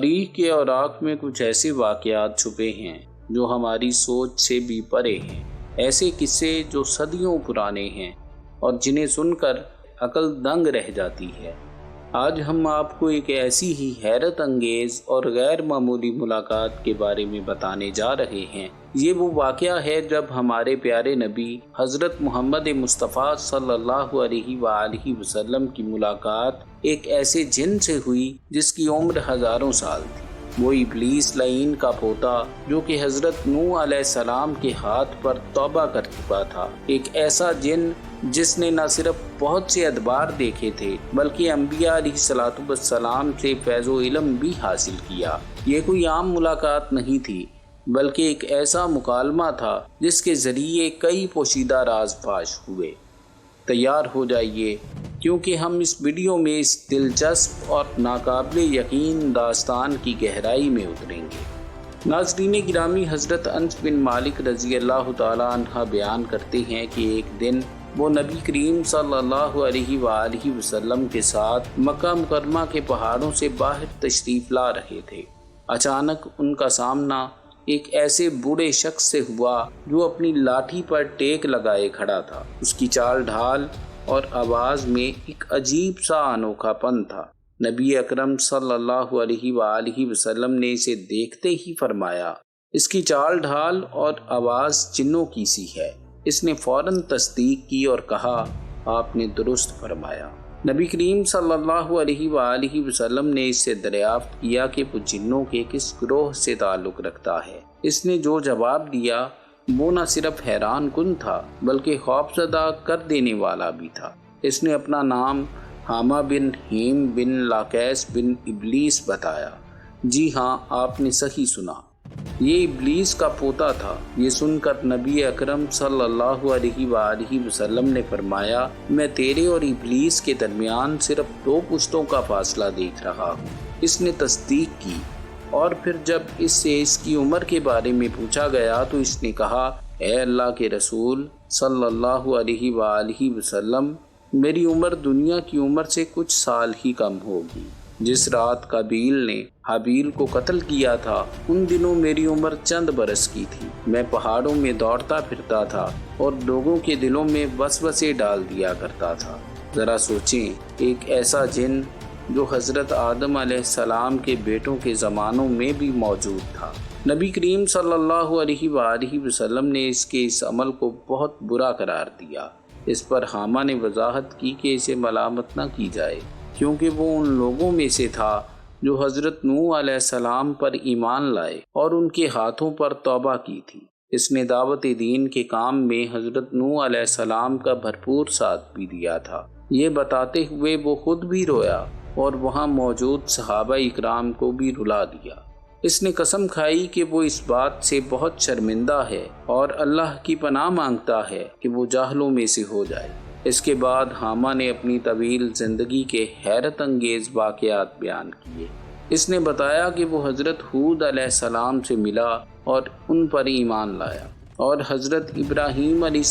تاریخ کے اوراق میں کچھ ایسے واقعات چھپے ہیں جو ہماری سوچ سے بھی پرے ہیں، ایسے قصے جو صدیوں پرانے ہیں اور جنہیں سن کر عقل دنگ رہ جاتی ہے۔ آج ہم آپ کو ایک ایسی ہی حیرت انگیز اور غیر معمولی ملاقات کے بارے میں بتانے جا رہے ہیں۔ یہ وہ واقعہ ہے جب ہمارے پیارے نبی حضرت محمد مصطفیٰ صلی اللہ علیہ وآلہ وسلم کی ملاقات ایک ایسے جن سے ہوئی جس کی عمر ہزاروں سال تھی۔ وہ ابلیس لعین کا پوتا جو کہ حضرت نوح علیہ السلام کے ہاتھ پر توبہ کر چکا تھا، ایک ایسا جن جس نے نہ صرف بہت سے ادوار دیکھے تھے بلکہ انبیاء علیہ السلام سے فیض و علم بھی حاصل کیا۔ یہ کوئی عام ملاقات نہیں تھی بلکہ ایک ایسا مکالمہ تھا جس کے ذریعے کئی پوشیدہ راز فاش ہوئے۔ تیار ہو جائیے کیونکہ ہم اس ویڈیو میں اس دلچسپ اور ناقابل یقین داستان کی گہرائی میں اتریں گے۔ ناظرین گرامی، حضرت انس بن مالک رضی اللہ تعالیٰ عنہ بیان کرتے ہیں کہ ایک دن وہ نبی کریم صلی اللہ علیہ وآلہ وسلم کے ساتھ مکہ مکرمہ کے پہاڑوں سے باہر تشریف لا رہے تھے۔ اچانک ان کا سامنا ایک ایسے بوڑھے شخص سے ہوا جو اپنی لاٹھی پر ٹیک لگائے کھڑا تھا۔ اس کی چال ڈھال اور آواز میں ایک عجیب سا انوکھا پن تھا۔ نبی اکرم صلی اللہ علیہ وآلہ وسلم نے اسے دیکھتے ہی فرمایا، اس کی چال ڈھال اور آواز جنوں کی سی ہے۔ اس نے فوراً تصدیق کی اور کہا، آپ نے درست فرمایا۔ نبی کریم صلی اللہ علیہ وآلہ وسلم نے اس سے دریافت کیا کہ وہ جنوں کے کس گروہ سے تعلق رکھتا ہے۔ اس نے جو جواب دیا وہ نہ صرف حیران کن تھا بلکہ خوفزدہ کر دینے والا بھی تھا۔ اس نے اپنا نام حامہ بن ہیم بن لاقیس بن ابلیس بتایا۔ جی ہاں، آپ نے صحیح سنا، یہ ابلیس کا پوتا تھا۔ یہ سن کر نبی اکرم صلی اللہ علیہ وآلہ وسلم نے فرمایا، میں تیرے اور ابلیس کے درمیان صرف 2 پشتوں کا فاصلہ دیکھ رہا ہوں۔ اس نے تصدیق کی اور پھر جب اس سے اس کی عمر کے بارے میں پوچھا گیا تو اس نے کہا، اے اللہ کے رسول صلی اللہ علیہ وآلہ وسلم، میری عمر دنیا کی عمر سے کچھ سال ہی کم ہوگی۔ جس رات قابیل نے حابیل کو قتل کیا تھا ان دنوں میری عمر چند برس کی تھی۔ میں پہاڑوں میں دوڑتا پھرتا تھا اور لوگوں کے دلوں میں وسوسے ڈال دیا کرتا تھا۔ ذرا سوچیں، ایک ایسا جن جو حضرت آدم علیہ السلام کے بیٹوں کے زمانوں میں بھی موجود تھا۔ نبی کریم صلی اللہ علیہ وآلہ وسلم نے اس کے اس عمل کو بہت برا قرار دیا۔ اس پر حامہ نے وضاحت کی کہ اسے ملامت نہ کی جائے کیونکہ وہ ان لوگوں میں سے تھا جو حضرت نوح علیہ السلام پر ایمان لائے اور ان کے ہاتھوں پر توبہ کی تھی۔ اس نے دعوت دین کے کام میں حضرت نوح علیہ السلام کا بھرپور ساتھ بھی دیا تھا۔ یہ بتاتے ہوئے وہ خود بھی رویا اور وہاں موجود صحابہ اکرام کو بھی رلا دیا۔ اس نے قسم کھائی کہ وہ اس بات سے بہت شرمندہ ہے اور اللہ کی پناہ مانگتا ہے کہ وہ جاہلوں میں سے ہو جائے۔ اس کے بعد حامہ نے اپنی طویل زندگی کے حیرت انگیز واقعات بیان کیے۔ اس نے بتایا کہ وہ حضرت ہود علیہ السلام سے ملا اور ان پر ایمان لایا، اور حضرت ابراہیم علیہ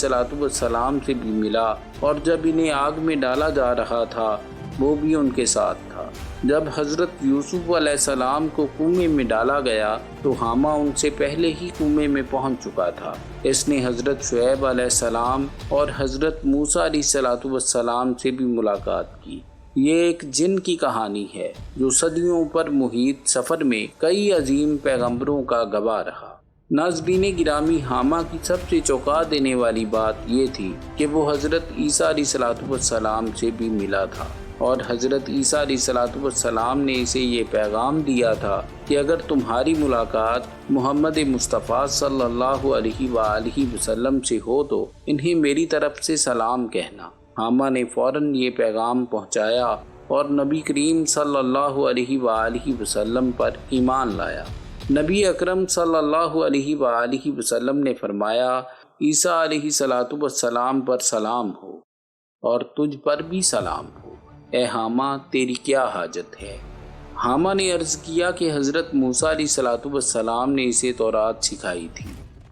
السلام سے بھی ملا، اور جب انہیں آگ میں ڈالا جا رہا تھا وہ بھی ان کے ساتھ تھا۔ جب حضرت یوسف علیہ السلام کو کنویں میں ڈالا گیا تو حامہ ان سے پہلے ہی کنویں میں پہنچ چکا تھا۔ اس نے حضرت شعیب علیہ السلام اور حضرت موسیٰ علیہ السلام سے بھی ملاقات کی۔ یہ ایک جن کی کہانی ہے جو صدیوں پر محیط سفر میں کئی عظیم پیغمبروں کا گواہ رہا۔ ناظرین گرامی، حامہ کی سب سے چونکا دینے والی بات یہ تھی کہ وہ حضرت عیسیٰ علیہ السلام سے بھی ملا تھا، اور حضرت عیسیٰ علیہ السلام نے اسے یہ پیغام دیا تھا کہ اگر تمہاری ملاقات محمد مصطفیٰ صلی اللہ علیہ وآلہ وسلم سے ہو تو انہیں میری طرف سے سلام کہنا۔ حامہ نے فوراً یہ پیغام پہنچایا اور نبی کریم صلی اللہ علیہ وآلہ وسلم پر ایمان لایا۔ نبی اکرم صلی اللہ علیہ وآلہ وسلم نے فرمایا، عیسیٰ علیہ السلام پر سلام ہو اور تجھ پر بھی سلام ہو۔ اے حامہ، تیری کیا حاجت ہے؟ حامہ نے عرض کیا کہ حضرت موسیٰ علیہ السلام نے اسے تورات سکھائی تھی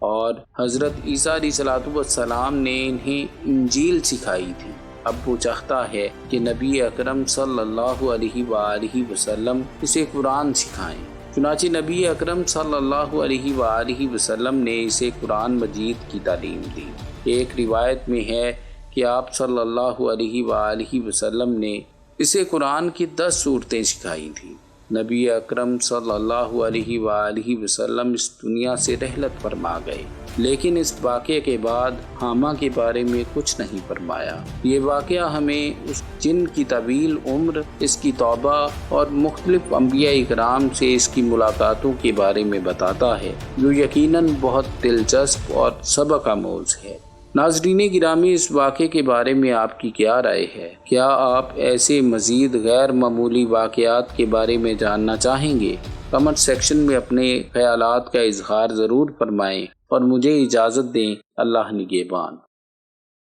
اور حضرت عیسیٰ علیہ السلام نے انہیں انجیل سکھائی تھی۔ اب وہ چاہتا ہے کہ نبی اکرم صلی اللہ علیہ وآلہ وسلم اسے قرآن سکھائیں۔ چنانچہ نبی اکرم صلی اللہ علیہ وآلہ وسلم نے اسے قرآن مجید کی تعلیم دی۔ ایک روایت میں ہے کہ آپ صلی اللہ علیہ وآلہ وسلم نے اسے قرآن کی 10 سورتیں سکھائی تھیں۔ نبی اکرم صلی اللہ علیہ وآلہ وسلم اس دنیا سے رحلت فرما گئے، لیکن اس واقعے کے بعد حامہ کے بارے میں کچھ نہیں فرمایا۔ یہ واقعہ ہمیں اس جن کی طویل عمر، اس کی توبہ اور مختلف انبیاء کرام سے اس کی ملاقاتوں کے بارے میں بتاتا ہے، جو یقیناً بہت دلچسپ اور سبق آموز ہے۔ ناظرین گرامی، اس واقعے کے بارے میں آپ کی کیا رائے ہے؟ کیا آپ ایسے مزید غیر معمولی واقعات کے بارے میں جاننا چاہیں گے؟ کمنٹ سیکشن میں اپنے خیالات کا اظہار ضرور فرمائیں اور مجھے اجازت دیں۔ اللہ نگہبان۔